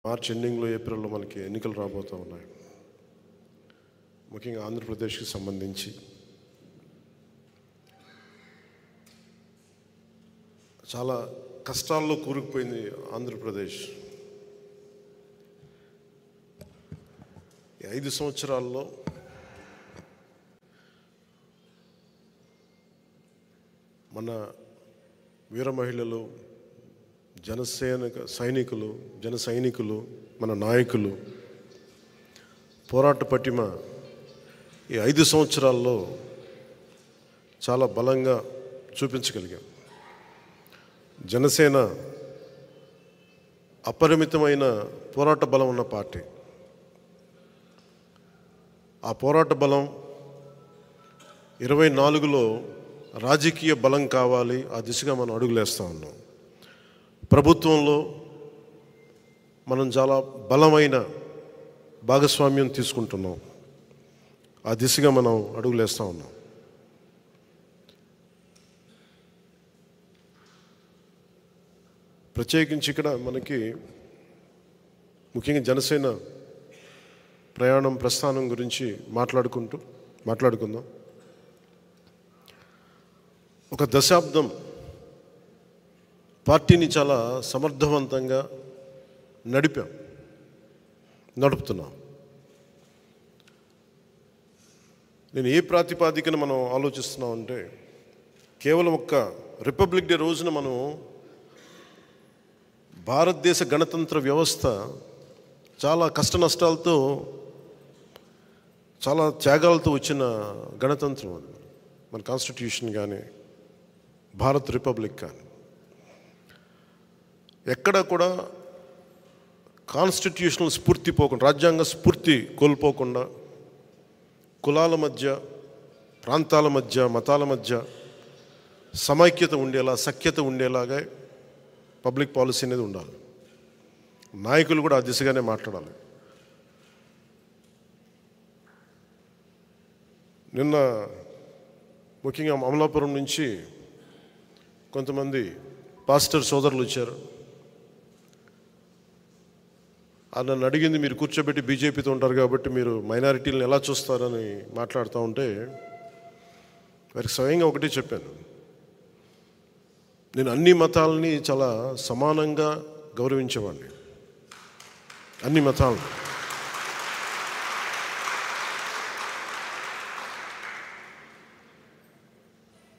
March ఎండింగ్లో ఏప్రిల్లో మనకి ఎన్నికలు రాబోతూ ఉన్నాయి. ముఖ్యంగా ఆంధ్రప్రదేశ్కి సంబంధించి చాలా కష్టాల్లో కూరుకుపోయింది ఆంధ్రప్రదేశ్. ఈ 5 సంవత్సరాల్లో మన వీర మహిళలు, జన సైనికులు, మన నాయకులు పోరాట పటిమ ఈ 5 సంవత్సరాల్లో చాలా బలంగా చూపించగలిగాం. జనసేన అపరిమితమైన పోరాట బలం ఉన్న పార్టీ. ఆ పోరాట బలం 24లో రాజకీయ బలం కావాలి. ఆ దిశగా మనం అడుగులేస్తూ ఉన్నాం. ప్రభుత్వంలో మనం చాలా బలమైన భాగస్వామ్యం తీసుకుంటున్నాం. ఆ దిశగా మనం అడుగులేస్తూ ఉన్నాం. ప్రత్యేకించి ఇక్కడ మనకి ముఖ్యంగా జనసేన ప్రస్థానం గురించి మాట్లాడుకుందాం. ఒక దశాబ్దం పార్టీని చాలా సమర్థవంతంగా నడుపుతున్నాం. నేను ఏ ప్రాతిపాదికన మనం ఆలోచిస్తున్నాం అంటే, కేవలం ఒక్క రిపబ్లిక్ డే రోజున మనం భారతదేశ గణతంత్ర వ్యవస్థ చాలా కష్ట నష్టాలతో, చాలా త్యాగాలతో వచ్చిన గణతంత్రం అది. మన కాన్స్టిట్యూషన్ కానీ, భారత్ రిపబ్లిక్ కానీ, ఎక్కడ కూడా కాన్స్టిట్యూషనల్ స్ఫూర్తి పోకుండా, రాజ్యాంగ స్ఫూర్తి కోల్పోకుండా, కులాల మధ్య, ప్రాంతాల మధ్య, మతాల మధ్య సమైక్యత ఉండేలా, సఖ్యత ఉండేలాగా పబ్లిక్ పాలసీ అనేది ఉండాలి. నాయకులు కూడా ఆ దిశగానే మాట్లాడాలి. నిన్న ముఖ్యంగా అమలాపురం నుంచి కొంతమంది పాస్టర్ సోదరులు వచ్చారు. నన్ను అడిగింది, మీరు కూర్చోబెట్టి బీజేపీతో ఉంటారు కాబట్టి మీరు మైనారిటీలను ఎలా చూస్తారని మాట్లాడుతూ ఉంటే, వారికి స్వయంగా ఒకటే చెప్పాను. నేను అన్ని మతాలని చాలా సమానంగా గౌరవించేవాడిని. అన్ని మతాలను.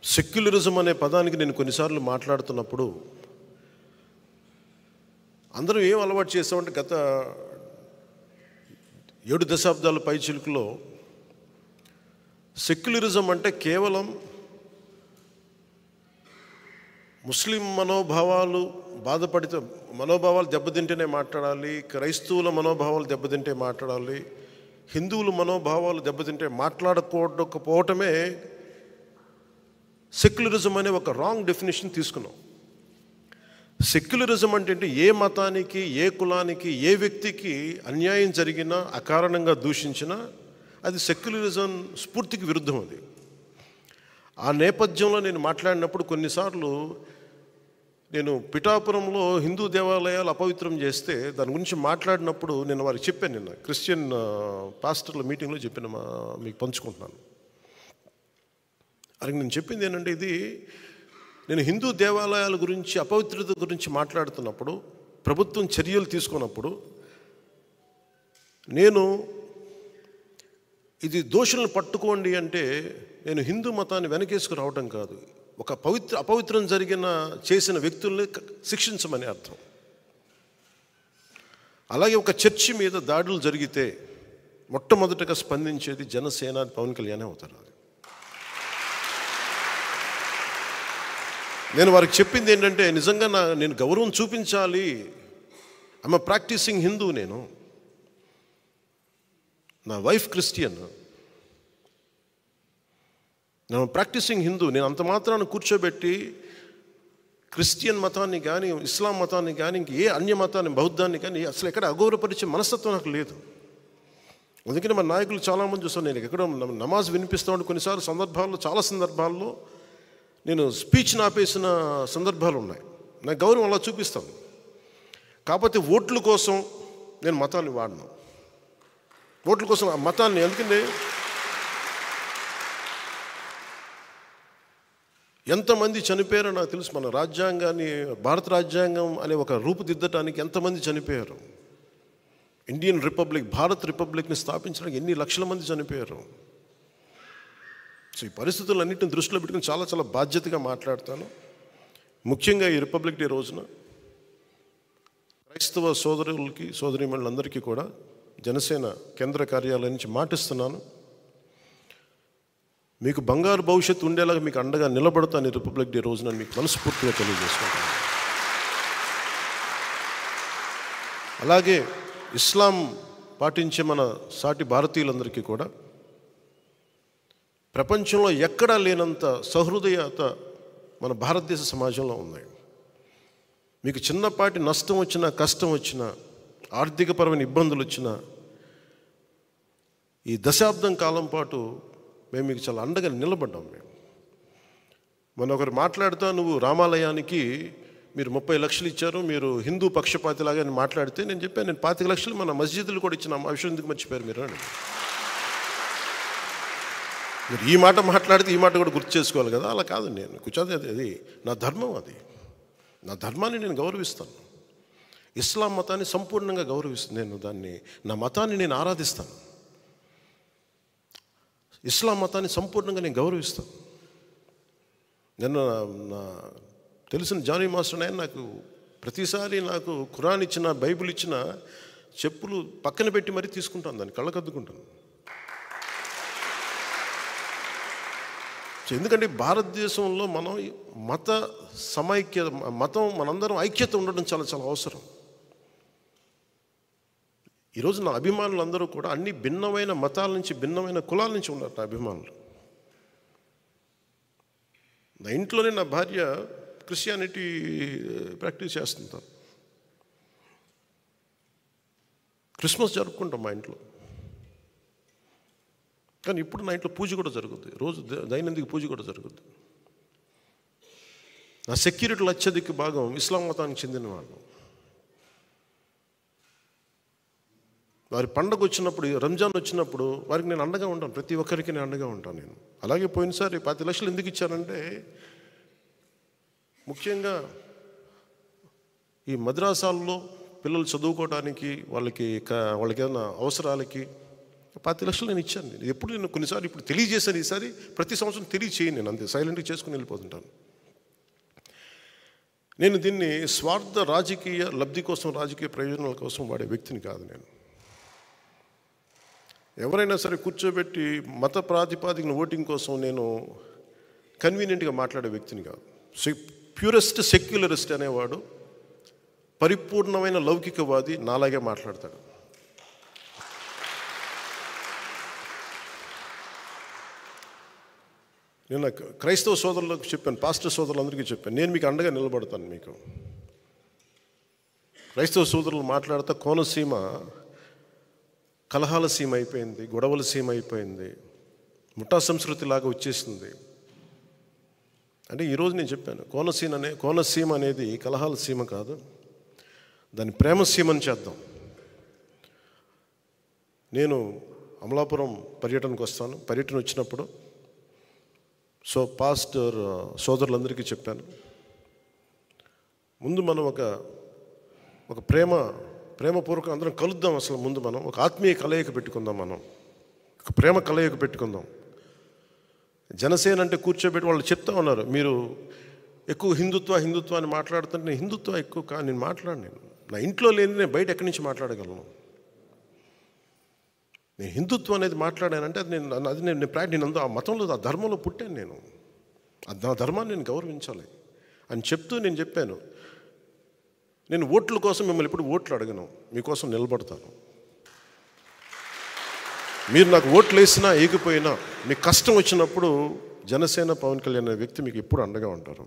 సెక్యులరిజం అనే పదానికి నేను కొన్నిసార్లు మాట్లాడుతున్నప్పుడు అందరూ ఏం అలవాటు చేస్తామంటే, గత 7 దశాబ్దాల పై చిలుకులో సెక్యులరిజం అంటే కేవలం ముస్లిం మనోభావాలు దెబ్బతింటేనే మాట్లాడాలి, క్రైస్తవుల మనోభావాలు దెబ్బతింటే మాట్లాడాలి, హిందువుల మనోభావాలు దెబ్బతింటే మాట్లాడకపోవటమే సెక్యులరిజం అనే ఒక రాంగ్ డెఫినేషన్ తీసుకున్నాం. సెక్యులరిజం అంటే ఏ మతానికి, ఏ కులానికి, ఏ వ్యక్తికి అన్యాయం జరిగినా, అకారణంగా దూషించినా అది సెక్యులరిజం స్ఫూర్తికి విరుద్ధం. అది ఆ నేపథ్యంలో నేను మాట్లాడినప్పుడు కొన్నిసార్లు నేను పిఠాపురంలో హిందూ దేవాలయాలు అపవిత్రం చేస్తే దాని గురించి మాట్లాడినప్పుడు నేను వారికి చెప్పాను. నిన్న క్రిస్టియన్ పాస్టర్ల మీటింగ్లో చెప్పిన మీకు పంచుకుంటున్నాను. అది నేను చెప్పింది ఏంటంటే, ఇది నేను హిందూ దేవాలయాల గురించి, అపవిత్రత గురించి మాట్లాడుతున్నప్పుడు, ప్రభుత్వం చర్యలు తీసుకున్నప్పుడు, నేను ఇది దోషులను పట్టుకోండి అంటే నేను హిందూ మతాన్ని వెనకేసుకు రావడం కాదు, ఒక అపవిత్రం చేసిన వ్యక్తుల్ని శిక్షించమని అర్థం. అలాగే ఒక చర్చి మీద దాడులు జరిగితే మొట్టమొదటగా స్పందించేది జనసేన, పవన్ కళ్యాణ్ అవుతారు. నేను వారికి చెప్పింది ఏంటంటే, నిజంగా నేను గౌరవం చూపించాలి. I'm practising Hindu. నా వైఫ్ క్రిస్టియన్, నేను ప్రాక్టీసింగ్ హిందూ. నేను అంత మాత్రాన్ని కూర్చోబెట్టి క్రిస్టియన్ మతాన్ని కానీ, ఇస్లాం మతాన్ని కానీ, ఇంక ఏ అన్య మతాన్ని, బౌద్ధాన్ని కానీ అసలు ఎక్కడ అగౌరవపరిచే మనస్తత్వం నాకు లేదు. అందుకని మన నాయకులు చాలామంది చూస్తాను, నేను ఎక్కడో నమాజ్ వినిపిస్తూ ఉంటే చాలా సందర్భాల్లో నేను స్పీచ్ని ఆపేసిన సందర్భాలు ఉన్నాయి. నాకు గౌరవం అలా చూపిస్తాను. కాకపోతే ఓట్ల కోసం నేను మతాన్ని వాడను. ఓట్ల కోసం ఆ మతాన్ని, ఎందుకంటే ఎంతమంది చనిపోయారో నాకు తెలుసు. మన రాజ్యాంగాన్ని, భారత రాజ్యాంగం అనే ఒక రూపుదిద్దటానికి ఎంతమంది చనిపోయారు. ఇండియన్ రిపబ్లిక్, భారత్ రిపబ్లిక్ని స్థాపించడానికి ఎన్ని లక్షల మంది చనిపోయారు. సో ఈ పరిస్థితులన్నింటిని దృష్టిలో పెట్టుకుని చాలా చాలా బాధ్యతగా మాట్లాడతాను. ముఖ్యంగా ఈ రిపబ్లిక్ డే రోజున క్రైస్తవ సోదరులకి, సోదరీమణులందరికీ కూడా జనసేన కేంద్ర కార్యాలయం నుంచి మాటిస్తున్నాను, మీకు బంగారు భవిష్యత్తు ఉండేలాగా మీకు అండగా నిలబడతాను ఈ రిపబ్లిక్ డే రోజున మీకు మనస్ఫూర్తిగా తెలియజేసుకుంటాను. అలాగే ఇస్లాం పాటించే మన సాటి భారతీయులందరికీ కూడా ప్రపంచంలో ఎక్కడా లేనంత సహృదయత మన భారతదేశ సమాజంలో ఉన్నాయి. మీకు చిన్నపాటి నష్టం వచ్చినా, కష్టం వచ్చినా, ఆర్థికపరమైన ఇబ్బందులు వచ్చినా ఈ దశాబ్దం కాలం పాటు మేము మీకు చాలా అండగా నిలబడ్డాం. మొన్న ఒకరు మాట్లాడుతూ, నువ్వు రామాలయానికి మీరు 30 లక్షలు ఇచ్చారు, మీరు హిందూ పక్షపాతిలాగా అని మాట్లాడితే నేను చెప్పాను, నేను 25 లక్షలు మన మస్జిద్లు కూడా ఇచ్చిన ఆ విషయం ఎందుకు మర్చిపోయారు మీరు అని. మీరు ఈ మాట మాట్లాడితే ఈ మాట కూడా గుర్తు చేసుకోవాలి కదా. అలా కాదు, నేను కూర్చోది, అది నా ధర్మం, అది నా ధర్మాన్ని నేను గౌరవిస్తాను. ఇస్లాం మతాన్ని సంపూర్ణంగా గౌరవిస్తాను. నేను దాన్ని, నా మతాన్ని నేను ఆరాధిస్తాను. ఇస్లాం మతాన్ని సంపూర్ణంగా నేను గౌరవిస్తాను. నేను నా తెలిసిన జానీ మాస్టర్ ఆయన నాకు ప్రతిసారి నాకు ఖురాన్ ఇచ్చిన, బైబిల్ ఇచ్చిన చెప్పులు పక్కన పెట్టి మరీ తీసుకుంటాను, దాన్ని కళ్ళకద్దుకుంటాను. ఎందుకంటే భారతదేశంలో మనం మత సమైక్య, మతం మనందరం ఐక్యత ఉండడం చాలా చాలా అవసరం. ఈరోజు నా అభిమానులు అందరూ కూడా అన్ని భిన్నమైన మతాల నుంచి, భిన్నమైన కులాల నుంచి ఉన్నారు నా అభిమానులు. నా ఇంట్లోనే నా భార్య క్రిస్టియానిటీ ప్రాక్టీస్ చేస్తుంటాను. క్రిస్మస్ జరుపుకుంటాం మా ఇంట్లో, కానీ ఇప్పుడు నా ఇంట్లో పూజ కూడా జరుగుద్ది, రోజు దైనందిక పూజ కూడా జరుగుద్ది. నా సెక్యూరిటీలో అత్యధిక భాగం ఇస్లాం మతానికి చెందిన వాళ్ళు. వారి పండగ వచ్చినప్పుడు, రంజాన్ వచ్చినప్పుడు వారికి నేను అండగా ఉంటాను, ప్రతి ఒక్కరికి నేను అండగా ఉంటాను నేను. అలాగే పోయినసారి 10 లక్షలు ఎందుకు ఇచ్చానంటే, ముఖ్యంగా ఈ మద్రాసాల్లో పిల్లలు చదువుకోవడానికి, వాళ్ళకి ఏదైనా అవసరాలకి 10 లక్షలు నేను ఇచ్చాను. నేను ఎప్పుడు, నేను కొన్నిసార్లు ఇప్పుడు తెలియజేశాను, ఈసారి ప్రతి సంవత్సరం తెలియచేయను నేను, అంతే సైలెంట్గా చేసుకుని వెళ్ళిపోతుంటాను. నేను దీన్ని స్వార్థ రాజకీయ లబ్ధి కోసం, రాజకీయ ప్రయోజనాల కోసం వాడే వ్యక్తిని కాదు నేను. ఎవరైనా సరే కూర్చోబెట్టి మత ప్రాతిపాదికన ఓటింగ్ కోసం నేను కన్వీనియంట్గా మాట్లాడే వ్యక్తిని కాదు. ప్యూరెస్ట్ సెక్యులరిస్ట్ అనేవాడు, పరిపూర్ణమైన లౌకికవాది నాలాగే మాట్లాడతాడు. నేను క్రైస్తవ సోదరులకు చెప్పాను, పాస్టర్ సోదరులందరికీ చెప్పాను, నేను మీకు అండగా నిలబడతాను. మీకు క్రైస్తవ సోదరులు మాట్లాడుతూ కోనసీమ కలహాల సీమ అయిపోయింది, గొడవల సీమ అయిపోయింది, ముఠా సంస్కృతిలాగా వచ్చేసింది అంటే ఈరోజు నేను చెప్పాను, కోనసీమ అనేది కలహాల సీమ కాదు, దాన్ని ప్రేమ సీమని చేద్దాం. నేను అమలాపురం పర్యటనకు వస్తాను. పర్యటన వచ్చినప్పుడు పాస్టర్ సోదరులందరికీ చెప్పాను, ముందు మనం ఒక ప్రేమపూర్వక అందరం కలుద్దాం. అసలు ముందు మనం ఒక ఆత్మీయ కలయిక పెట్టుకుందాం, మనం ఒక ప్రేమ కలయిక పెట్టుకుందాం. జనసేన అంటే కూర్చోబెట్టి వాళ్ళు చెప్తా ఉన్నారు, మీరు ఎక్కువ హిందుత్వ అని మాట్లాడుతుంటే, నేను హిందుత్వ ఎక్కువ నేను మాట్లాడను. నా ఇంట్లో లేని నేను బయట ఎక్కడి నుంచి మాట్లాడగలను? నేను హిందుత్వం అనేది మాట్లాడానంటే అది నేను ఆ మతంలో, ఆ ధర్మంలో పుట్టాను నేను. నా ధర్మాన్ని నేను గౌరవించాలి అని చెప్తూ నేను చెప్పాను, నేను ఓట్ల కోసం మిమ్మల్ని ఎప్పుడు ఓట్లు అడగను, మీకోసం నిలబడతాను. మీరు నాకు ఓట్లు వేసినా ఏగిపోయినా, మీకు కష్టం వచ్చినప్పుడు జనసేన పవన్ కళ్యాణ్ అనే వ్యక్తి మీకు ఎప్పుడు అండగా ఉంటారు.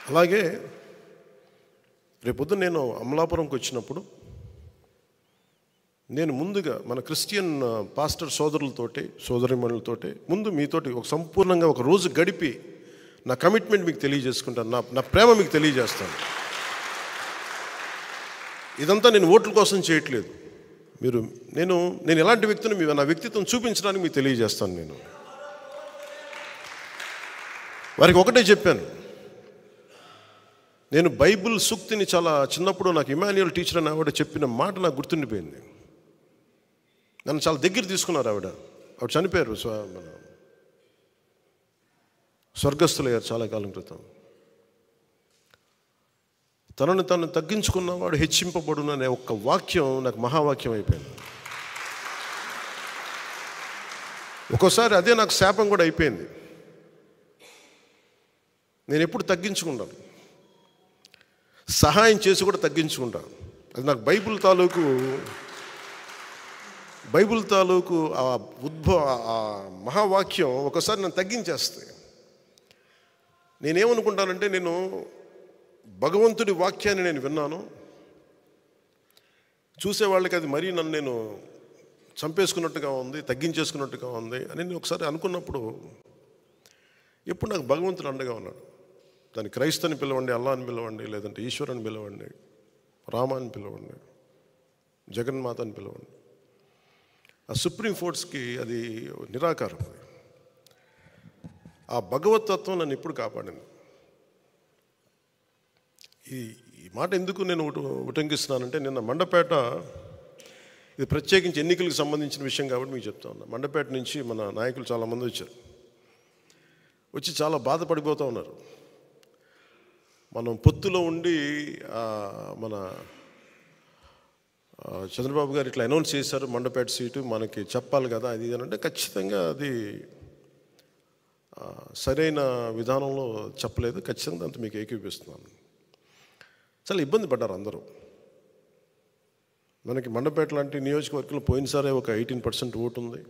అలాగే రేపొద్దు నేను అమలాపురంకి వచ్చినప్పుడు నేను ముందుగా మన క్రిస్టియన్ పాస్టర్ సోదరులతోటి, సోదరిమణులతోటి ముందు మీతోటి ఒక సంపూర్ణంగా ఒక రోజు గడిపి నా కమిట్మెంట్ మీకు తెలియజేసుకుంటాను, నా ప్రేమ మీకు తెలియజేస్తాను. ఇదంతా నేను ఓట్ల కోసం చేయట్లేదు. నేను ఎలాంటి వ్యక్తిని నా వ్యక్తిత్వం చూపించడానికి మీకు తెలియజేస్తాను. వారికి ఒకటే చెప్పాను. నేను బైబిల్ సూక్తిని చాలా చిన్నప్పుడు నాకు ఇమాన్యుయల్ టీచర్ అని ఆవిడ చెప్పిన మాట నాకు గుర్తుండిపోయింది. నన్ను చాలా దగ్గర తీసుకున్నారు. ఆవిడ చనిపోయారు, మన స్వర్గస్థులయ్యారు చాలా కాలం క్రితం. తనను తను తగ్గించుకున్నవాడు హెచ్చింపబడును అనే ఒక్క వాక్యం నాకు మహావాక్యం అయిపోయింది. ఒక్కోసారి అదే నాకు శాపం కూడా అయిపోయింది. నేను ఎప్పుడు తగ్గించుకుంటాను, సహాయం చేసి కూడా తగ్గించుకుంటాను. అది నాకు బైబిల్ తాలూకు ఆ మహావాక్యం ఒకసారి నన్ను తగ్గించేస్తాయి. నేనేమనుకుంటానంటే, నేను భగవంతుడి వాక్యాన్ని నేను విన్నాను, చూసేవాళ్ళకి అది మరీ నన్ను నేను చంపేసుకున్నట్టుగా ఉంది, తగ్గించేసుకున్నట్టుగా ఉంది అని నేను ఒకసారి అనుకున్నప్పుడు, ఎప్పుడు నాకు భగవంతుడు అండగా ఉన్నాడు. దాన్ని క్రైస్తవుని పిలవండి, అల్లా అని పిలవండి, లేదంటే ఈశ్వరుని పిలవండి, రామాని పిలవండి, జగన్మాత అని పిలవండి. ఆ సుప్రీం ఫోర్స్కి అది నిరాకారం. ఆ భగవతత్వం నన్ను ఎప్పుడు కాపాడింది. ఈ మాట ఎందుకు నేను ఉటంకిస్తున్నానంటే, నిన్న మండపేట, ఇది ప్రత్యేకించి ఎన్నికలకు సంబంధించిన విషయం కాబట్టి మీకు చెప్తా ఉన్నా. మండపేట నుంచి మన నాయకులు చాలామంది వచ్చి చాలా బాధపడిపోతూ ఉన్నారు. మనం పొత్తులో ఉండి మన చంద్రబాబు గారు ఇట్లా అనౌన్స్ చేశారు, మండపేట సీటు మనకి చెప్పాలి కదా అది ఇది అంటే, ఖచ్చితంగా అది సరైన విధానంలో చెప్పలేదు. ఖచ్చితంగా దాంతో మీకు ఏకీపిస్తున్నాను. చాలా ఇబ్బంది పడ్డారు అందరూ. మనకి మండపేట లాంటి నియోజకవర్గంలో పోయినసారే ఒక 18% ఓటు ఉంది.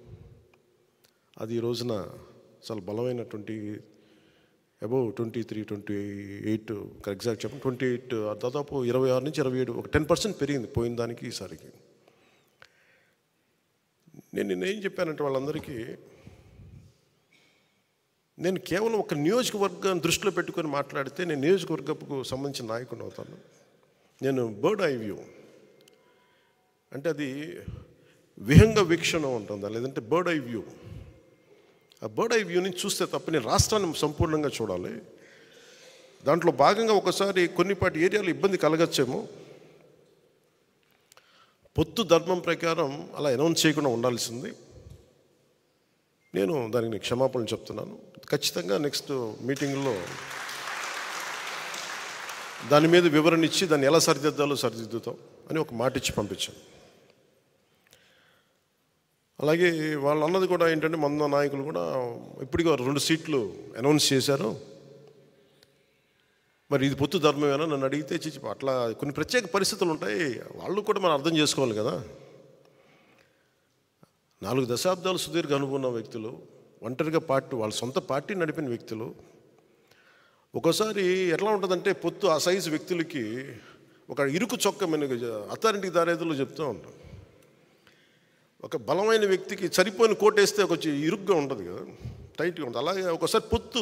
అది ఈ రోజున చాలా బలమైన అబౌవ్ 23, 28 ఎగ్జాక్ట్ చెప్పండి 28, దాదాపు 26 నుంచి 27, ఒక 10% పెరిగింది పోయిన దానికి ఈసారికి. నేనేం చెప్పానంటే వాళ్ళందరికీ, నేను కేవలం ఒక నియోజకవర్గాన్ని దృష్టిలో పెట్టుకొని మాట్లాడితే నేను నియోజకవర్గపు సంబంధించిన నాయకుడిని అవుతాను. నేను బర్డ్ ఐ వ్యూ అంటే అది విహంగ వీక్షణ ఉంటుందా, లేదంటే బర్డ్ ఐ వ్యూ. ఆ బర్డ్ ఐ వ్యూని చూస్తే తప్ప నేను రాష్ట్రాన్ని సంపూర్ణంగా చూడాలి. దాంట్లో భాగంగా ఒకసారి కొన్నిపాటి ఏరియాలో ఇబ్బంది కలగచ్చేమో, పొత్తు ధర్మం ప్రకారం అలా అనౌన్స్ చేయకుండా ఉండాల్సింది. నేను దానికి క్షమాపణలు చెప్తున్నాను. ఖచ్చితంగా నెక్స్ట్ మీటింగ్లో దాని మీద వివరణ ఇచ్చి దాన్ని ఎలా సరిదిద్దాలో సరిదిద్దుతాం అని ఒక మాట ఇచ్చి పంపించాను. అలాగే వాళ్ళు అన్నది కూడా ఏంటంటే, మన నాయకులు కూడా ఇప్పటికీ 2 సీట్లు అనౌన్స్ చేశారు, మరి ఇది పొత్తు ధర్మమేనా నన్ను అడిగితే అట్లా కొన్ని ప్రత్యేక పరిస్థితులు ఉంటాయి, వాళ్ళు కూడా మనం అర్థం చేసుకోవాలి కదా. 4 దశాబ్దాలు సుదీర్ఘ అనుభవం ఉన్న వ్యక్తులు, ఒంటరిగా వాళ్ళ సొంత పార్టీ నడిపిన వ్యక్తులు, ఒక్కోసారి ఎట్లా ఉంటుందంటే, పొత్తు ఆ సైజు వ్యక్తులకి ఒక ఇరుకు చొక్క అథారిటీకి దారేదులో చెప్తూ ఉంటాం. ఒక బలమైన వ్యక్తికి సరిపోయిన కోటేస్తే కొంచెం ఇరుగ్గా ఉంటుంది కదా, టైట్గా ఉంటుంది. అలాగే ఒకసారి పొత్తు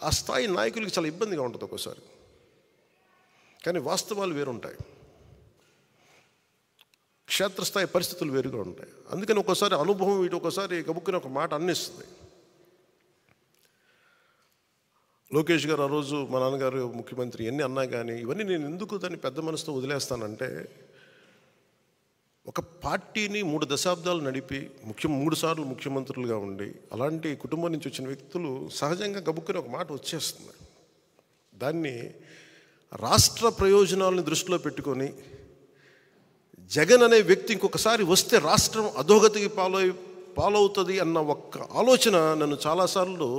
ఆ స్థాయి నాయకులకి చాలా ఇబ్బందిగా ఉంటుంది ఒక్కోసారి. కానీ వాస్తవాలు వేరుంటాయి, క్షేత్రస్థాయి పరిస్థితులు వేరుగా ఉంటాయి. అందుకని ఒక్కోసారి అనుభవం ఒకసారి గబుక్కుని ఒక మాట అన్నిస్తుంది. లోకేష్ గారు ఆ రోజు మా నాన్నగారు ముఖ్యమంత్రి ఎన్ని అన్నా కానీ ఇవన్నీ నేను ఎందుకు దాన్ని పెద్ద మనసుతో వదిలేస్తానంటే, ఒక పార్టీని 3 దశాబ్దాలు నడిపి 3 సార్లు ముఖ్యమంత్రులుగా ఉండి అలాంటి కుటుంబం నుంచి వచ్చిన వ్యక్తులు సహజంగా గబుక్కుని ఒక మాట వచ్చేస్తుంది. దాన్ని రాష్ట్ర ప్రయోజనాలను దృష్టిలో పెట్టుకొని జగన్ అనే వ్యక్తి ఇంకొకసారి వస్తే రాష్ట్రం అధోగతికి పాలవుతుంది అన్న ఒక్క ఆలోచన నన్ను చాలాసార్లు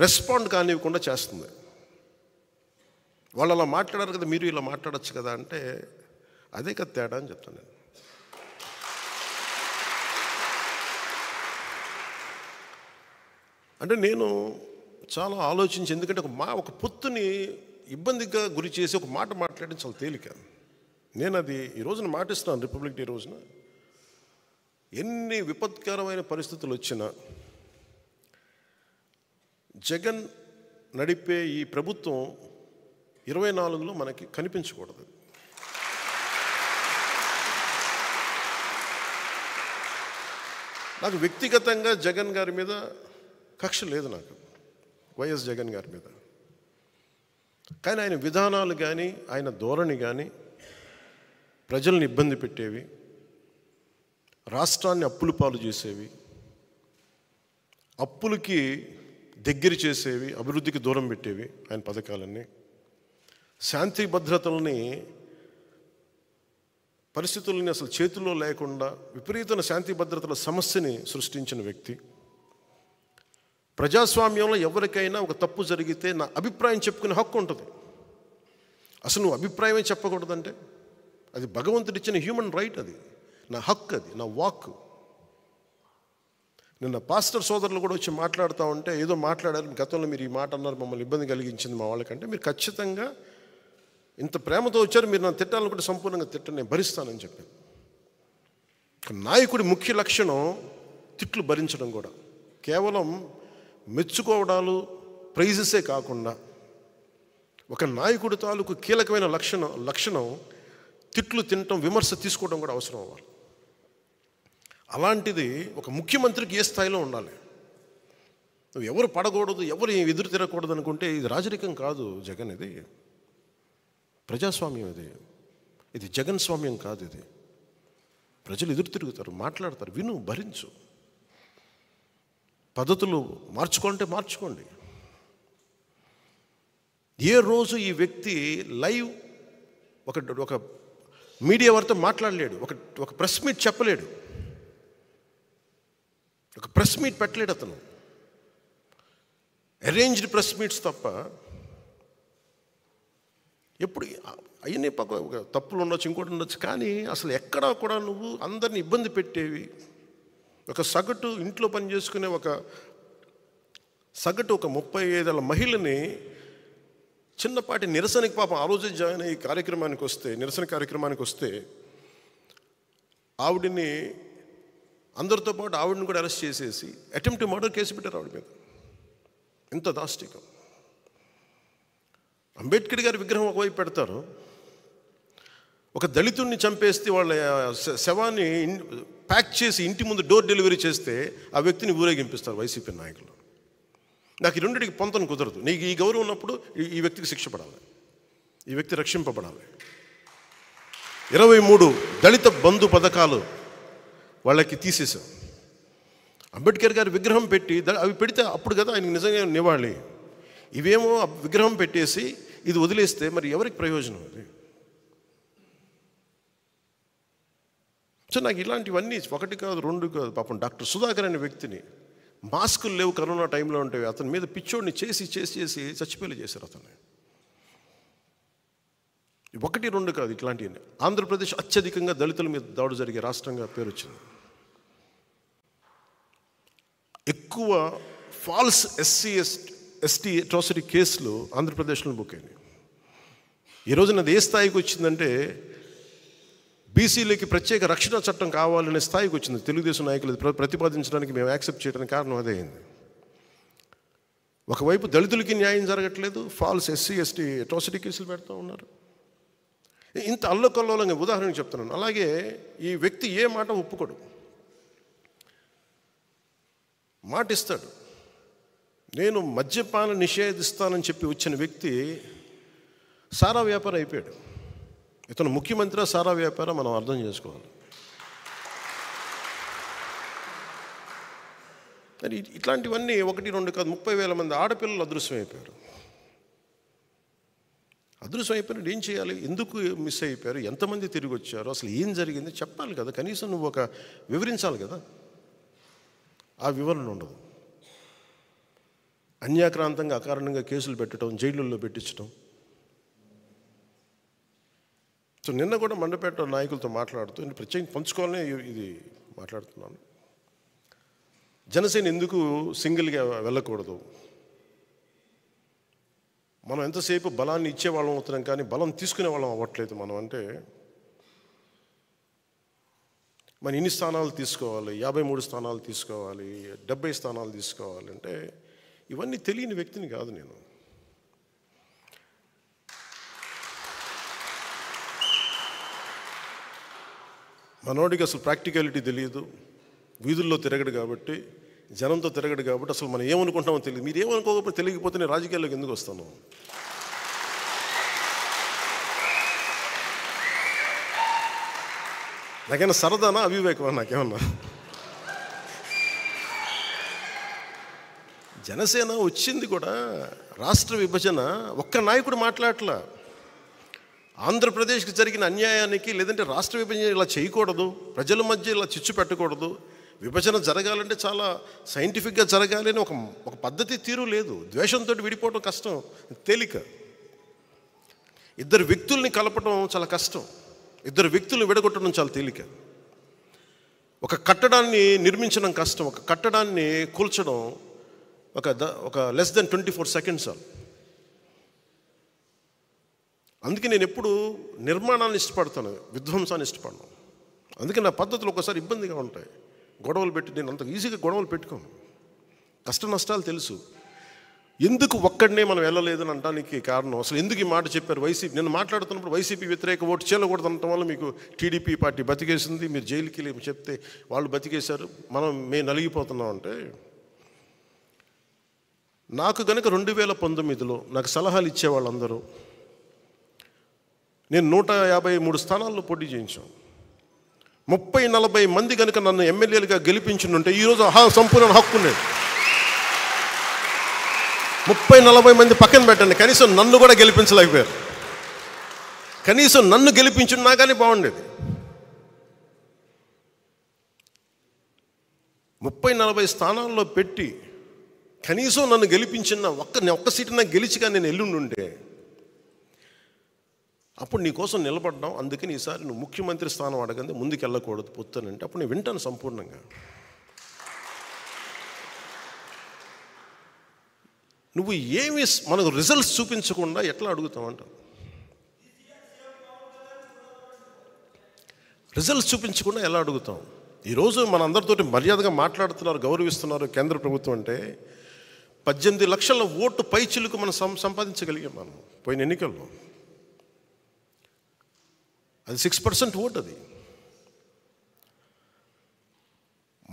రెస్పాండ్ కానివ్వకుండా చేస్తుంది. వాళ్ళు అలా మాట్లాడారు కదా, మీరు ఇలా మాట్లాడచ్చు కదా అంటే, అదే కదా తేడా అని చెప్తాను నేను. అంటే నేను చాలా ఆలోచించి, ఎందుకంటే ఒక పొత్తుని ఇబ్బందిగా గురి చేసి ఒక మాట మాట్లాడడం చాలా తేలిక. నేను అది ఈ రోజున మాటిస్తున్నాను. రిపబ్లిక్ డే రోజున ఎన్ని విపత్కరమైన పరిస్థితులు వచ్చినా జగన్ నడిపే ఈ ప్రభుత్వం 24లో మనకి కనిపించకూడదు. నాకు వ్యక్తిగతంగా జగన్ గారి మీద కక్ష లేదు, నాకు వైఎస్ జగన్ గారి మీద. కానీ ఆయన విధానాలు కానీ ఆయన ధోరణి కానీ ప్రజల్ని ఇబ్బంది పెట్టేవి, రాష్ట్రాన్ని అప్పుల పాలు చేసేవి, అప్పులకి దగ్గర చేసేవి, అభివృద్ధికి దూరం పెట్టేవి ఆయన పథకాలన్నీ. శాంతి భద్రతల్ని పరిస్థితుల్ని అసలు చేతుల్లో లేకుండా విపరీతమైన శాంతి భద్రతల సమస్యని సృష్టించిన వ్యక్తి. ప్రజాస్వామ్యంలో ఎవరికైనా ఒక తప్పు జరిగితే నా అభిప్రాయం చెప్పుకునే హక్కు ఉంటుంది. అసలు నువ్వు అభిప్రాయమే చెప్పకూడదంటే అది భగవంతుడిచ్చిన హ్యూమన్ రైట్, అది నా హక్కు, అది నా వాక్. నిన్న పాస్టర్ సోదరులు కూడా వచ్చి మాట్లాడుతూ ఉంటే ఏదో మాట్లాడారు, గతంలో మీరు ఈ మాట అన్నారు, మమ్మల్ని ఇబ్బంది కలిగించింది మా వాళ్ళకంటే, మీరు ఖచ్చితంగా ఇంత ప్రేమతో వచ్చారు, మీరు నన్ను తిట్టాలనుకుంటే సంపూర్ణంగా తిట్టను, నేను భరిస్తానని చెప్పాను. నాయకుడి ముఖ్య లక్షణం తిట్లు భరించడం కూడా. కేవలం మెచ్చుకోవడాలు ప్రైజెసే కాకుండా ఒక నాయకుడి తాలూకు కీలకమైన లక్షణం తిట్లు తినటం, విమర్శ తీసుకోవడం కూడా అవసరం అవ్వాలి. అలాంటిది ఒక ముఖ్యమంత్రికి ఏ స్థాయిలో ఉండాలి. నువ్వు ఎవరు పడకూడదు, ఎవరు ఎదురు తిరగకూడదు అనుకుంటే ఇది రాజరికం కాదు జగన్, ఇది ప్రజాస్వామ్యం, ఇది జగన్ స్వామ్యం కాదు. ఇది ప్రజలు ఎదురు తిరుగుతారు, మాట్లాడతారు, విను, భరించు. పద్ధతులు మార్చుకుంటే మార్చుకోండి. ఏ రోజు ఈ వ్యక్తి లైవ్ ఒక మీడియా వారితో మాట్లాడలేడు, ఒక ప్రెస్ మీట్ చెప్పలేడు, ఒక ప్రెస్ మీట్ పెట్టలేడు అతను. అరేంజ్డ్ ప్రెస్ మీట్స్ తప్ప. ఎప్పుడు అవన్నీ తప్పులు ఉండొచ్చు, ఇంకోటి ఉండొచ్చు, కానీ అసలు ఎక్కడా కూడా నువ్వు అందరిని ఇబ్బంది పెట్టేవి, ఒక సగటు ఇంట్లో పని చేసుకునే ఒక 35 ఏళ్ల మహిళని చిన్నపాటి నిరసనకి, పాపం ఆ రోజు జాయిన్ అయ్యి కార్యక్రమానికి వస్తే, నిరసన కార్యక్రమానికి వస్తే ఆవిడని అందరితో పాటు ఆవిడని కూడా అరెస్ట్ చేసేసి అటెంప్ట్ మర్డర్ కేసు పెట్టారు ఆవిడ మీద. ఇంత దాష్టికం. అంబేద్కర్ గారి విగ్రహం ఒకవైపు పెడతారు, ఒక దళితుడిని చంపేస్తే వాళ్ళ శవాన్ని ప్యాక్ చేసి ఇంటి ముందు డోర్ డెలివరీ చేస్తే ఆ వ్యక్తిని ఊరేగింపిస్తారు వైసీపీ నాయకులు. నాకు ఈ రెండింటికి పొంతన కుదరదు. నీకు ఈ గౌరవం ఉన్నప్పుడు ఈ వ్యక్తికి శిక్ష పడాలి, ఈ వ్యక్తి రక్షింపబడాలి. 23 దళిత బంధు పథకాలు వాళ్ళకి తీసేశాం. అంబేద్కర్ గారి విగ్రహం పెట్టి అవి పెడితే అప్పుడు కదా ఆయనకి నిజంగా నివాళి. ఇవేమో విగ్రహం పెట్టేసి ఇది వదిలేస్తే మరి ఎవరికి ప్రయోజనం అది? సో నాకు ఇలాంటివన్నీ 1 కాదు 2 కాదు. పాపం డాక్టర్ సుధాకర్ అనే వ్యక్తిని, మాస్కులు లేవు కరోనా టైంలో ఉంటే, అతని మీద పిచ్చోడిని చేసి చచ్చిపోయేలా చేశారు అతన్ని. 1, 2 కాదు ఇట్లాంటివన్నీ. ఆంధ్రప్రదేశ్ అత్యధికంగా దళితుల మీద దాడి జరిగే రాష్ట్రంగా పేరు వచ్చింది. ఎక్కువ ఫాల్స్ ఎస్టీ అట్రాసిటీ కేసులు ఆంధ్రప్రదేశ్లో బుక్ అయినాయి. ఈరోజు నాది ఏ స్థాయికి వచ్చిందంటే, బీసీలకి ప్రత్యేక రక్షణ చట్టం కావాలనే స్థాయికి వచ్చింది. తెలుగుదేశం నాయకులు ప్రతిపాదించడానికి మేము యాక్సెప్ట్ చేయడానికి కారణం అదే అయింది. ఒకవైపు దళితులకి న్యాయం జరగట్లేదు, ఫాల్స్ ఎస్టీ అట్రాసిటీ కేసులు పెడతా ఉన్నారు. ఇంత అల్లకల్లోలంగా ఉదాహరణకు చెప్తున్నాను. అలాగే ఈ వ్యక్తి ఏ మాట ఒప్పుకోడు, మాట ఇస్తాడు. నేను మద్యపాన నిషేధిస్తానని చెప్పి వచ్చిన వ్యక్తి సారా వ్యాపారం అయిపోయాడు. ఇతను ముఖ్యమంత్రి సారా వ్యాపారం మనం అర్థం చేసుకోవాలి. మరి ఇట్లాంటివన్నీ 1, 2 కాదు 30,000 మంది ఆడపిల్లలు అదృశ్యమైపోయారు. అదృశ్యమైపోయినట్టు ఏం చేయాలి? ఎందుకు మిస్ అయిపోయారు? ఎంతమంది తిరిగి వచ్చారు? అసలు ఏం జరిగింది చెప్పాలి కదా, కనీసం నువ్వు వివరించాలి కదా. ఆ వివరణ ఉండదు. అన్యాక్రాంతంగా అకారణంగా కేసులు పెట్టడం, జైళ్ళల్లో పెట్టించడం. సో నిన్న కూడా మండపేట నాయకులతో మాట్లాడుతూ ప్రత్యేకంగా పంచుకోవాలనే ఇది మాట్లాడుతున్నాను. జనసేన ఎందుకు సింగిల్గా వెళ్ళకూడదు? మనం ఎంతసేపు బలాన్ని ఇచ్చేవాళ్ళం అవుతున్నాం, కానీ బలం తీసుకునే వాళ్ళం అవ్వట్లేదు. మనం అంటే మన ఇన్ని స్థానాలు తీసుకోవాలి, 53 స్థానాలు తీసుకోవాలి, 70 స్థానాలు తీసుకోవాలి అంటే ఇవన్నీ తెలియని వ్యక్తిని కాదు నేను. మనోడికి అసలు ప్రాక్టికాలిటీ తెలియదు, వీధుల్లో తిరగడు కాబట్టి, జనంతో తిరగడు కాబట్టి అసలు మనం ఏమనుకుంటామో తెలియదు. మీరు ఏమనుకోకపోతే తెలియకపోతే నేను రాజకీయాల్లోకి ఎందుకు వస్తాను? నాకేమన్నా సరదానా, అవివేకమా? నాకేమన్నా జనసేన వచ్చింది కూడా రాష్ట్ర విభజన ఒక్క నాయకుడు మాట్లాడట్లా. ఆంధ్రప్రదేశ్కి జరిగిన అన్యాయానికి, లేదంటే రాష్ట్ర విభజన ఇలా చేయకూడదు, ప్రజల మధ్య ఇలా చిచ్చు పెట్టకూడదు, విభజన జరగాలంటే చాలా సైంటిఫిక్గా జరగాలి అని ఒక పద్ధతి తీరు లేదు. ద్వేషంతో విడిపోవడం కష్టం, తేలిక. ఇద్దరు వ్యక్తుల్ని కలపడం చాలా కష్టం, ఇద్దరు వ్యక్తులను విడగొట్టడం చాలా తేలిక. ఒక కట్టడాన్ని నిర్మించడం కష్టం, ఒక కట్టడాన్ని కూల్చడం ఒక లెస్ దెన్ 24 seconds చాలు. అందుకే నేను ఎప్పుడు నిర్మాణాన్ని ఇష్టపడతాను, విధ్వంసాన్ని ఇష్టపడను. అందుకే నా పద్ధతులు ఒకసారి ఇబ్బందిగా ఉంటాయి. గొడవలు పెట్టి నేను అంత ఈజీగా గొడవలు పెట్టుకోను. కష్ట నష్టాలు తెలుసు. ఎందుకు ఒక్కడనే మనం వెళ్ళలేదని అనడానికి కారణం, అసలు ఎందుకు ఈ మాట చెప్పారు వైసీపీ? నేను మాట్లాడుతున్నప్పుడు వైసీపీ వ్యతిరేక ఓటు చేయకూడదు అనటం వల్ల మీకు టీడీపీ పార్టీ బతికేసింది, మీరు జైలుకి వెళ్ళి చెప్తే వాళ్ళు బతికేశారు, మేము నలిగిపోతున్నాం అంటే, నాకు కనుక 2019లో నాకు సలహాలు ఇచ్చేవాళ్ళందరూ, నేను 153 స్థానాల్లో పోటీ చేయించాను. 30-40 మంది కనుక నన్ను ఎమ్మెల్యేలుగా గెలిపించుంటే ఈరోజు సంపూర్ణ హక్కు ఉండేది. 30-40 మంది పక్కన పెట్టండి, కనీసం నన్ను కూడా గెలిపించలేకపోయారు. కనీసం నన్ను గెలిపించున్నా కానీ బాగుండేది. 30-40 స్థానాల్లో పెట్టి కనీసం నన్ను గెలిపించిన ఒక్క సీటు నాకు గెలిచిగా నేను ఎల్లుండుంటే అప్పుడు నీ కోసం నిలబడ్డాం, అందుకని ఈసారి నువ్వు ముఖ్యమంత్రి స్థానం అడగండి, ముందుకు వెళ్ళకూడదు పొత్తునంటే అప్పుడు నేను వింటాను సంపూర్ణంగా. నువ్వు ఏమి మనకు రిజల్ట్స్ చూపించకుండా ఎట్లా అడుగుతావంట? రిజల్ట్స్ చూపించకుండా ఎలా అడుగుతాం? ఈరోజు మన అందరితోటి మర్యాదగా మాట్లాడుతున్నారు, గౌరవిస్తున్నారు కేంద్ర ప్రభుత్వం అంటే 18 లక్షల ఓటు పైచిలుకు మనం సంపాదించగలిగాం మనం పోయిన ఎన్నికల్లో. అది 6% ఓటు. అది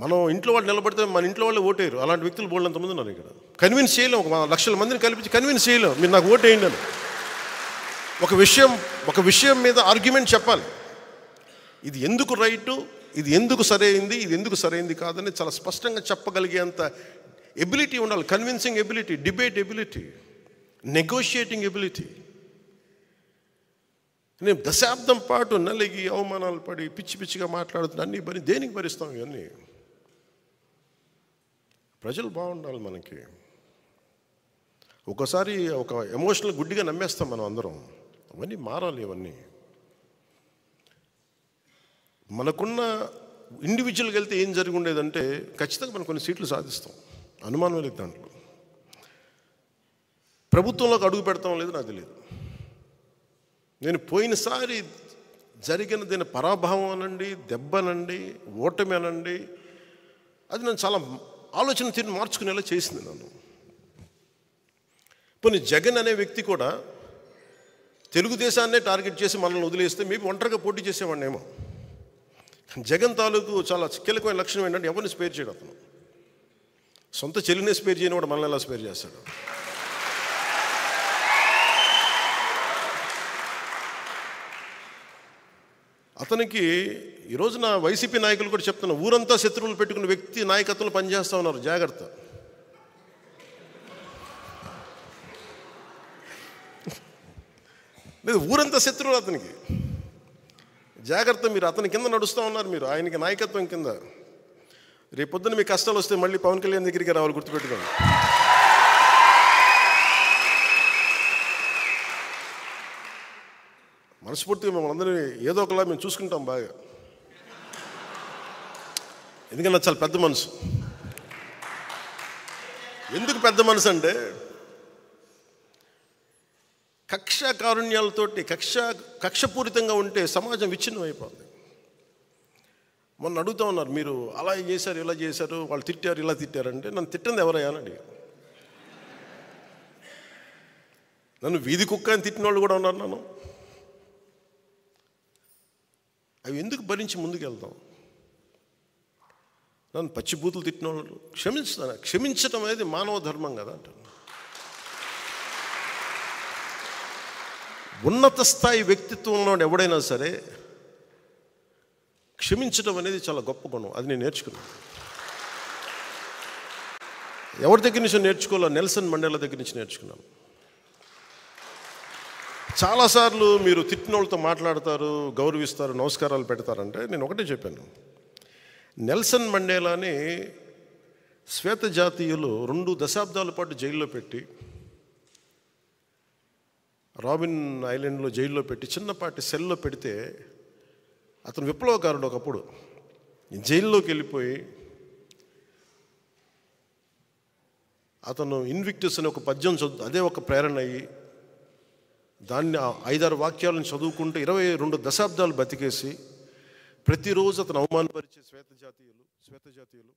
మనం ఇంట్లో వాళ్ళు నిలబడితే మన ఇంట్లో వాళ్ళే ఓటేరు. అలాంటి వ్యక్తులు బోల్డంతమంది ఉన్నారు ఇక్కడ. కన్విన్స్ చేయలేం, 1 లక్షల మందిని కల్పించి కన్విన్స్ చేయలేం మీరు నాకు ఓటు వేయండి అని. ఒక విషయం మీద ఆర్గ్యుమెంట్ చెప్పాలి. ఇది ఎందుకు రైటు, ఇది ఎందుకు సరైంది, ఇది ఎందుకు సరైంది కాదని చాలా స్పష్టంగా చెప్పగలిగేంత ఎబిలిటీ ఉండాలి. Convincing ability, debate ability, negotiating ability. నేను దశాబ్దం పాటు నలిగి అవమానాలు పడి పిచ్చిగా మాట్లాడుతున్నా, అన్నీ దేనికి భరిస్తాం? ఇవన్నీ ప్రజలు బాగుండాలి మనకి. ఒకసారి ఒక ఎమోషనల్ గుడ్డిగా నమ్మేస్తాం మనం అందరం. అవన్నీ మారాలి. ఇవన్నీ మనకున్న ఇండివిజువల్గా వెళ్తే ఏం జరిగి ఉండేదంటే ఖచ్చితంగా మనం కొన్ని సీట్లు సాధిస్తాం, అనుమానం లేదు దాంట్లో. ప్రభుత్వంలోకి అడుగు పెడతాం లేదు నాకు తెలియదు. నేను పోయినసారి జరిగిన దీని పరాభవం అనండి, దెబ్బనండి, ఓటమి అనండి, అది నన్ను చాలా ఆలోచన తీరు మార్చుకునేలా చేసింది నన్ను. పోనీ జగన్ అనే వ్యక్తి కూడా తెలుగుదేశాన్నే టార్గెట్ చేసి మనల్ని వదిలేస్తే మేబీ ఒంటరిగా పోటీ చేసేవాడినేమో. జగన్ తాలూకు చాలా కీలకమైన లక్షణం ఏంటంటే ఎవరిని స్పేర్ చేయడం. అతను సొంత చెల్లినే స్పేర్ చేయని కూడా మనల్ని ఎలా స్పేర్ చేస్తాడు? అతనికి ఈ రోజున వైసీపీ నాయకులు కూడా చెప్తున్నారు, ఊరంతా శత్రువులు పెట్టుకున్న వ్యక్తి నాయకత్వంలో పనిచేస్తూ ఉన్నారు, జాగ్రత్త. లేదు, ఊరంతా శత్రువులు అతనికి, జాగ్రత్త. మీరు అతని కింద నడుస్తూ ఉన్నారు, మీరు ఆయనకి నాయకత్వం కింద. రేపొద్దున మీకు కష్టాలు వస్తే మళ్ళీ పవన్ కళ్యాణ్ దగ్గరికి రావాలి, గుర్తుపెట్టుకోండి. మనస్ఫూర్తిగా మేము అందరినీ ఏదో ఒకలా మేము చూసుకుంటాం బాగా. ఎందుకన్నా చాలా పెద్ద మనసు. ఎందుకు పెద్ద మనసు అంటే కక్ష కారుణ్యాలతోటి కక్షపూరితంగా ఉంటే సమాజం విచ్ఛిన్నం అయిపోతుంది. మొన్న అడుగుతూ ఉన్నారు, మీరు అలా చేశారు, ఇలా చేశారు, వాళ్ళు తిట్టారు, ఇలా తిట్టారంటే నన్ను తిట్టింది ఎవరయ్యా అని అడిగారు. నన్ను వీధి కుక్క అని తిట్టిన వాళ్ళు కూడా ఉన్నారు. నన్ను అవి ఎందుకు భరించి ముందుకు వెళ్తాం? నన్ను పచ్చిబూతులు తిట్టిన వాళ్ళు క్షమించడం అనేది మానవ ధర్మం కదా అంటాను. ఉన్నత స్థాయి వ్యక్తిత్వంలో ఎవడైనా సరే క్షమించడం అనేది చాలా గొప్ప గుణం. అది నేను నేర్చుకున్నాను. ఎవరి దగ్గర నుంచి నేర్చుకోవాలో? నెల్సన్ మండేలా దగ్గర నుంచి నేర్చుకున్నాను. చాలాసార్లు మీరు తిట్టిన వాళ్ళతో మాట్లాడతారు, గౌరవిస్తారు, నమస్కారాలు పెడతారంటే నేను ఒకటే చెప్పాను. నెల్సన్ మండేలాని శ్వేత జాతీయులు 2 దశాబ్దాల పాటు జైల్లో పెట్టి, రాబిన్ ఐలాండ్లో జైల్లో పెట్టి, చిన్నపాటి సెల్లో పెడితే అతను విప్లవకారుడు. ఒకప్పుడు జైల్లోకి వెళ్ళిపోయి అతను ఇన్విక్టస్ అనే ఒక పద్యం అదే ఒక ప్రేరణ అయ్యి దాన్ని 5-6 వాక్యాలను చదువుకుంటూ 22 దశాబ్దాలు బతికేసి ప్రతిరోజు అతను అవమానపరిచే శ్వేత జాతీయులు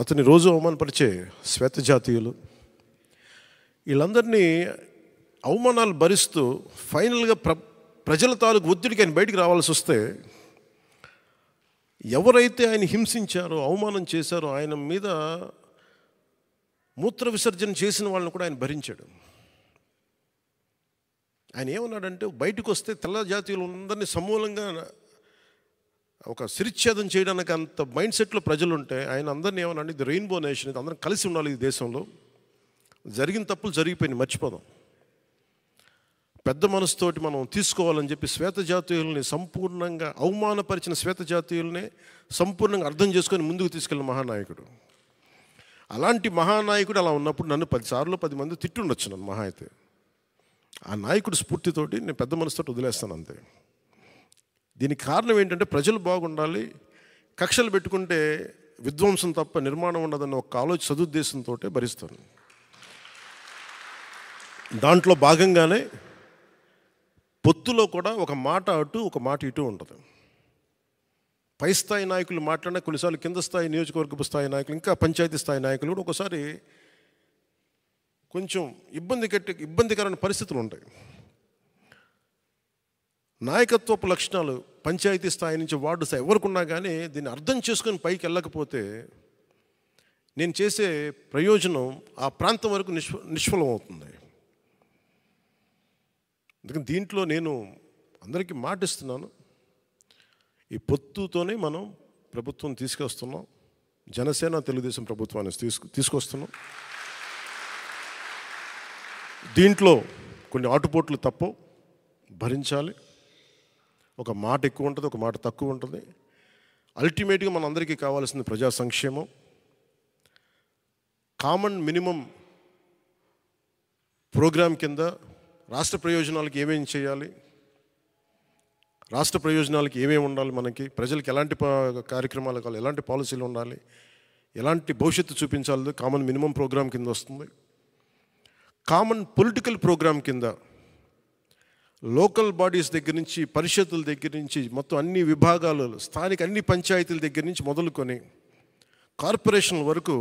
అతని రోజు అవమానపరిచే శ్వేత జాతీయులు వీళ్ళందరినీ అవమానాలు భరిస్తూ ఫైనల్గా ప్రజల తాలూకు ఒత్తిడికి ఆయన బయటికి రావాల్సి వస్తే ఎవరైతే ఆయన హింసించారో, అవమానం చేశారో, ఆయన మీద మూత్ర విసర్జన చేసిన వాళ్ళని కూడా ఆయన భరించాడు. ఆయన ఏమన్నాడంటే, బయటకు వస్తే తెల్ల జాతీయులందరినీ సమూలంగా ఒక శిరిచ్ఛేదం చేయడానికి అంత మైండ్ సెట్లో ప్రజలు ఉంటే ఆయన అందరినీ ఏమన్నా, ఇది రెయిన్బో నేషన్, ఇది అందరం కలిసి ఉండాలి ఈ దేశంలో, జరిగిన తప్పులు జరిగిపోయినాయి, మర్చిపోదాం, పెద్ద మనసుతోటి మనం తీసుకోవాలని చెప్పి శ్వేత జాతీయుల్ని సంపూర్ణంగా అవమానపరిచిన శ్వేత జాతీయుల్ని సంపూర్ణంగా అర్థం చేసుకొని ముందుకు తీసుకెళ్ళిన మహానాయకుడు. అలాంటి మహానాయకుడు అలా ఉన్నప్పుడు నన్ను 10 సార్లు 10 మంది తిట్టుండొచ్చు నన్ను మహా అయితే. ఆ నాయకుడు స్ఫూర్తితోటి నేను పెద్ద మనసుతో వదిలేస్తాను అంతే. దీనికి కారణం ఏంటంటే ప్రజలు బాగుండాలి, కక్షలు పెట్టుకుంటే విధ్వంసం తప్ప నిర్మాణం ఉండదన్న ఒక ఆలోచన సదుద్దేశంతో భరిస్తాను. దాంట్లో భాగంగానే పొత్తులో కూడా ఒక మాట అటు ఒక మాట ఇటు ఉంటుంది. పై స్థాయి నాయకులు మాట్లాడినా కొన్నిసార్లు కింద స్థాయి నియోజకవర్గపు స్థాయి నాయకులు, ఇంకా పంచాయతీ స్థాయి నాయకులు కూడా ఒకసారి కొంచెం ఇబ్బందికరమైన పరిస్థితులు ఉంటాయి. నాయకత్వపు లక్షణాలు పంచాయతీ స్థాయి నుంచి వార్డు స్థాయి ఎవరికున్నా కానీ దీన్ని అర్థం చేసుకొని పైకి వెళ్ళకపోతే నేను చేసే ప్రయోజనం ఆ ప్రాంతం వరకు నిష్ఫలం అవుతుంది. అందుకని దీంట్లో నేను అందరికీ మాటిస్తున్నాను, ఈ పొత్తుతోనే మనం ప్రభుత్వం తీసుకొస్తున్నాం. జనసేన తెలుగుదేశం ప్రభుత్వాన్ని తీసుకొస్తున్నాం. దీంట్లో కొన్ని ఆటుపోట్లు తప్పవు, భరించాలి. ఒక మాట ఎక్కువ ఉంటుంది, ఒక మాట తక్కువ ఉంటుంది. అల్టిమేట్గా మన అందరికీ కావాల్సింది ప్రజా సంక్షేమం. కామన్ మినిమం ప్రోగ్రాం కింద రాష్ట్ర ప్రయోజనాలకు ఏమేమి చేయాలి, రాష్ట్ర ప్రయోజనాలకి ఏమేమి ఉండాలి, మనకి ప్రజలకు ఎలాంటి కార్యక్రమాలు కావాలి, ఎలాంటి పాలసీలు ఉండాలి, ఎలాంటి భవిష్యత్తు చూపించాలి, కామన్ మినిమం ప్రోగ్రాం కింద వస్తుంది. కామన్ పొలిటికల్ ప్రోగ్రాం కింద లోకల్ బాడీస్ దగ్గర నుంచి, పరిషత్తుల దగ్గర నుంచి, మొత్తం అన్ని విభాగాలు, స్థానిక అన్ని పంచాయతీల దగ్గర నుంచి మొదలుకొని కార్పొరేషన్ల వరకు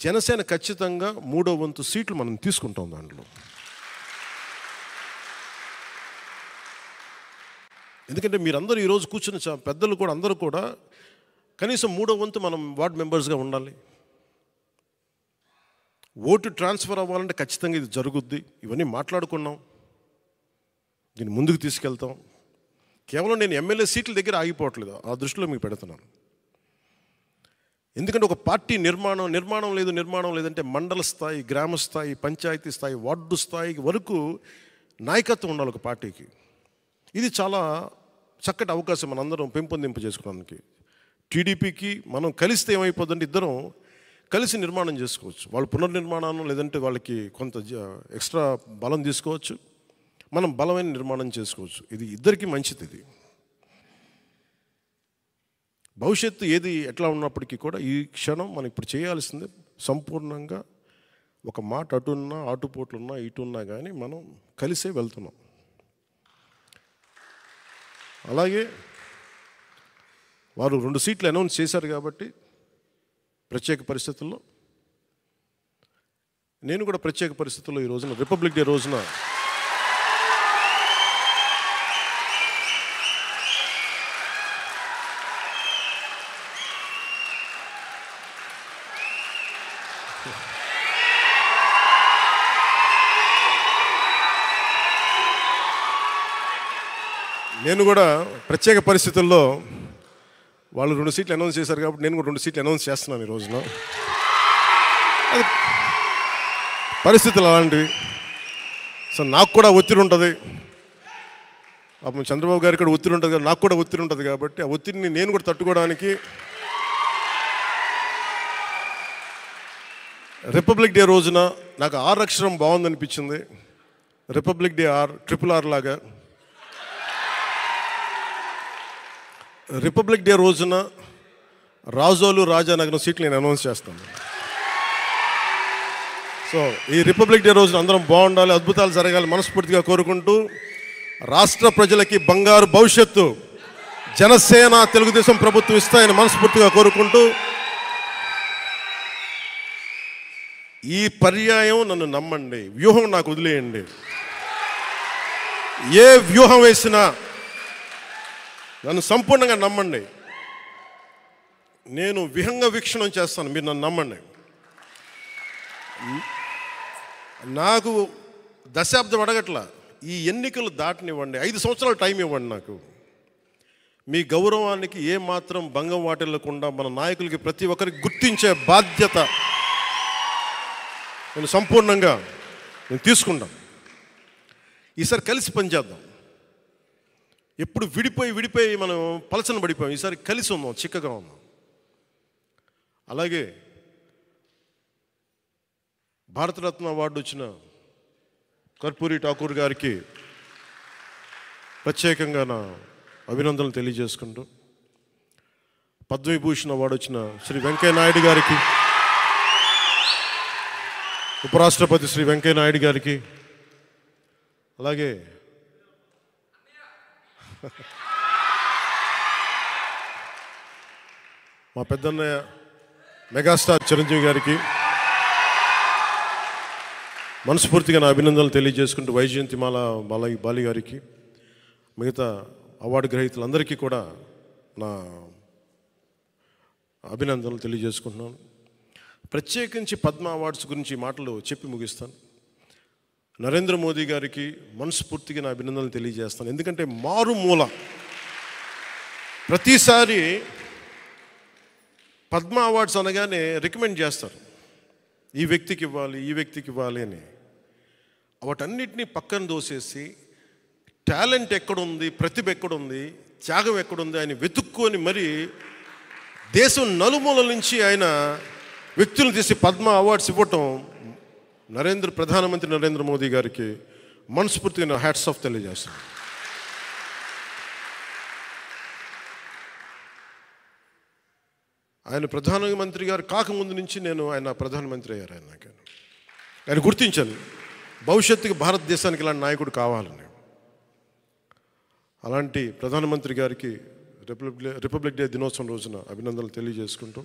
జనసేన ఖచ్చితంగా 3వ వంతు సీట్లు మనం తీసుకుంటాం. దాంట్లో ఎందుకంటే మీరందరూ ఈరోజు కూర్చున్న పెద్దలు కూడా అందరూ కూడా కనీసం 3వ వంతు మనం వార్డ్ మెంబర్స్గా ఉండాలి. ఓటు ట్రాన్స్ఫర్ అవ్వాలంటే ఖచ్చితంగా ఇది జరుగుద్ది. ఇవన్నీ మాట్లాడుకున్నాం, దీన్ని ముందుకు తీసుకెళ్తాం. కేవలం నేను ఎమ్మెల్యే సీట్ల దగ్గర ఆగిపోవట్లేదు, ఆ దృష్టిలో మీకు పెడుతున్నాను. ఎందుకంటే ఒక పార్టీ నిర్మాణం లేదంటే మండల స్థాయి, గ్రామ స్థాయి, పంచాయతీ స్థాయి, వార్డు స్థాయి వరకు నాయకత్వం ఉండాలి ఒక పార్టీకి. ఇది చాలా చక్కటి అవకాశం మనందరం పెంపొందింపు చేసుకోవడానికి. టీడీపీకి మనం కలిస్తే ఏమైపోతుందంటే ఇద్దరం కలిసి నిర్మాణం చేసుకోవచ్చు. వాళ్ళు పునర్నిర్మాణాన్ని లేదంటే వాళ్ళకి కొంత ఎక్స్ట్రా బలం తీసుకోవచ్చు, మనం బలమైన నిర్మాణం చేసుకోవచ్చు. ఇది ఇద్దరికీ మంచిది. ఇది భవిష్యత్తు ఏది ఎట్లా ఉన్నప్పటికీ కూడా ఈ క్షణం మనం ఇప్పుడు చేయాల్సింది సంపూర్ణంగా ఒక మాట అటున్నా, ఆటుపోట్లున్నా, ఇటున్నా కానీ మనం కలిసే వెళ్తున్నాం. అలాగే వారు 2 సీట్లు అనౌన్స్ చేశారు కాబట్టి ప్రత్యేక పరిస్థితుల్లో, నేను కూడా ప్రత్యేక పరిస్థితుల్లో ఈ రోజున రిపబ్లిక్ డే రోజున ప్రత్యేక పరిస్థితుల్లో వాళ్ళు 2 సీట్లు అనౌన్స్ చేశారు కాబట్టి నేను కూడా 2 సీట్లు అనౌన్స్ చేస్తున్నాను ఈ రోజున. అది పరిస్థితులు అలాంటివి. సో నాకు కూడా ఒత్తిడి ఉంటుంది, అప్పుడు చంద్రబాబు గారికి కూడా ఒత్తిడి ఉంటుంది, నాకు కూడా ఒత్తిడి ఉంటుంది. కాబట్టి ఆ ఒత్తిడిని నేను కూడా తట్టుకోవడానికి రిపబ్లిక్ డే రోజున నాకు ఆర్ అక్షరం బాగుందనిపించింది. రిపబ్లిక్ డే RRR లాగా రిపబ్లిక్ డే రోజున రాజోలు రాజానగరం సీట్లు నేను అనౌన్స్ చేస్తాను. సో ఈ రిపబ్లిక్ డే రోజున అందరం బాగుండాలి, అద్భుతాలు జరగాలి మనస్ఫూర్తిగా కోరుకుంటూ, రాష్ట్ర ప్రజలకి బంగారు భవిష్యత్తు జనసేన తెలుగుదేశం ప్రభుత్వం ఇస్తాయని మనస్ఫూర్తిగా కోరుకుంటూ, ఈ పర్యాయం నన్ను నమ్మండి, వ్యూహం నాకు వదిలేయండి. ఏ వ్యూహం వేసినా నన్ను సంపూర్ణంగా నమ్మండి. నేను విహంగ వీక్షణం చేస్తాను, మీరు నన్ను నమ్మండి. నాకు దశాబ్దం అడగట్లా, ఈ ఎన్నికలు దాటనివ్వండి, 5 సంవత్సరాలు టైం ఇవ్వండి. నాకు మీ గౌరవానికి ఏమాత్రం భంగం వాటిల్లకుండా మన నాయకులకి ప్రతి ఒక్కరికి గుర్తించే బాధ్యత నేను సంపూర్ణంగా తీసుకుంటాను. ఈసారి కలిసి పనిచేద్దాం. ఎప్పుడు విడిపోయి మనం పలచన పడిపోయాం. ఈసారి కలిసి ఉందాం, చిక్కగా ఉందాం. అలాగే భారతరత్న అవార్డు వచ్చిన కర్పూరి ఠాకూర్ గారికి ప్రత్యేకంగా నా అభినందనలు తెలియజేసుకుంటూ, పద్మవిభూషణ్ అవార్డు వచ్చిన శ్రీ వెంకయ్య నాయుడు గారికి, ఉపరాష్ట్రపతి శ్రీ వెంకయ్య నాయుడు గారికి, అలాగే మా పెద్దన్నయ్య మెగాస్టార్ చిరంజీవి గారికి మనస్ఫూర్తిగా నా అభినందనలు తెలియజేసుకుంటూ, వైజయంతిమాల బాలి గారికి, మిగతా అవార్డు గ్రహీతలందరికీ కూడా నా అభినందనలు తెలియజేసుకుంటున్నాను. ప్రత్యేకించి పద్మ అవార్డ్స్ గురించి మాటలు చెప్పి ముగిస్తాను. నరేంద్ర మోదీ గారికి మనస్ఫూర్తిగా నా అభినందనలు తెలియజేస్తాను. ఎందుకంటే మారుమూల ప్రతిసారి పద్మ అవార్డ్స్ అనగానే రికమెండ్ చేస్తారు, ఈ వ్యక్తికి ఇవ్వాలి, ఈ వ్యక్తికి ఇవ్వాలి అని. వాటన్నిటినీ పక్కన దోసేసి టాలెంట్ ఎక్కడుంది, ప్రతిభ ఎక్కడుంది, త్యాగం ఎక్కడుంది ఆయన వెతుక్కొని మరి దేశం నలుమూలల నుంచి ఆయన వ్యక్తులను తీసి పద్మ అవార్డ్స్ ఇవ్వటం ప్రధానమంత్రి నరేంద్ర మోదీ గారికి మనస్ఫూర్తిగా హ్యాట్స్ ఆఫ్ తెలియజేస్తాను. ఆయన ప్రధానమంత్రి గారు కాకముందు నుంచి ఆయన ప్రధానమంత్రి అయ్యారు. ఆయన గుర్తించాను భవిష్యత్తుకి భారతదేశానికి ఇలాంటి నాయకుడు కావాలని. అలాంటి ప్రధానమంత్రి గారికి రిపబ్లిక్ డే దినోత్సవం రోజున అభినందనలు తెలియజేసుకుంటూ,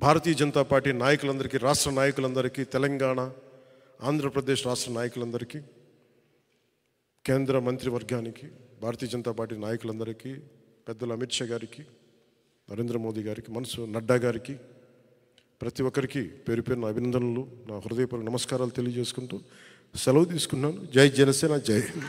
భారతీయ జనతా పార్టీ నాయకులందరికీ, రాష్ట్ర నాయకులందరికీ, తెలంగాణ ఆంధ్రప్రదేశ్ రాష్ట్ర నాయకులందరికీ, కేంద్ర మంత్రివర్గానికి, భారతీయ జనతా పార్టీ నాయకులందరికీ, పెద్దలు అమిత్ షా గారికి, నరేంద్ర మోదీ గారికి, నడ్డా గారికి, ప్రతి ఒక్కరికి పేరు పేరున అభినందనలు, నా హృదయపూర్వక నమస్కారాలు తెలియజేసుకుంటూ సెలవు తీసుకున్నాను. జై జనసేన, జై హింద్.